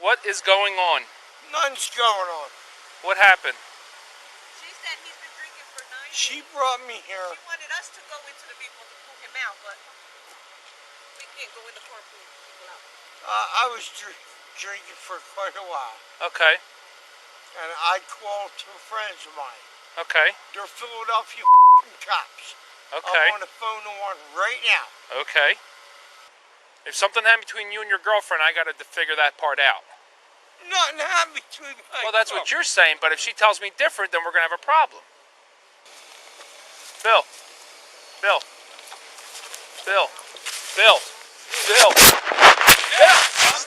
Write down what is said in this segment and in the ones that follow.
What is going on? Nothing's going on. What happened? She said he's been drinking for 9 days. She brought me here. She wanted us to go into the vehicle to pull him out, but we can't go in the car and pull people out. I was drinking for quite a while. Okay. And I called two friends of mine. Okay. They're Philadelphia cops. Okay. I'm on the phone to one right now. Okay. If something happened between you and your girlfriend, I got to figure that part out. Nothing happened between my Well, that's what you're saying, but if she tells me different, then we're going to have a problem. Bill. Bill. Bill. Bill. Bill. Bill.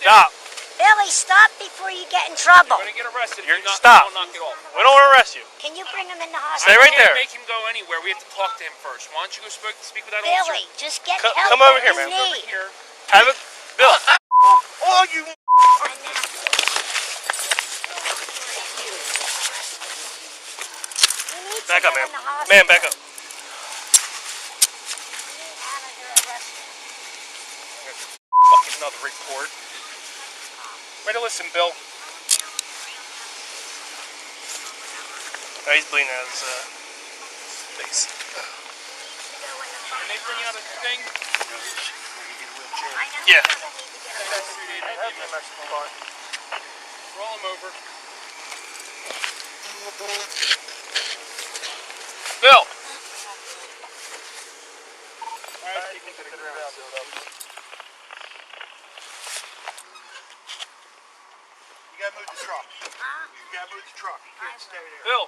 Stop. Billy, stop before you get in trouble. You're going to get arrested if You're- you not, stop. don't knock it off. We don't want to arrest you. Can you bring him in the Stay hospital? right there. Make him go anywhere. We have to talk to him first. Why don't you go speak with that Billy, officer? just get Come help over that here, you man. Over need. here. Have it, Bill. Oh, you. You need to Back up, get man. in the hospital. Man, back up. You need Anna to arrest him. Fucking another report. Ready to listen, Bill. Oh, he's bleeding out of his face. Can they bring out a thing? I know Yeah. he doesn't need to get arrested. Roll him over. Bill! Alright, you can take it around. You gotta move the truck. You gotta move the truck. You can't stay there. Bill!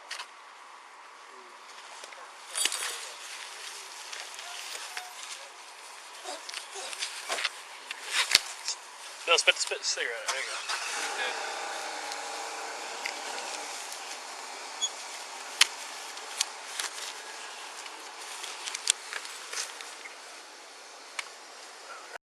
Bill, spit the cigarette. There you go.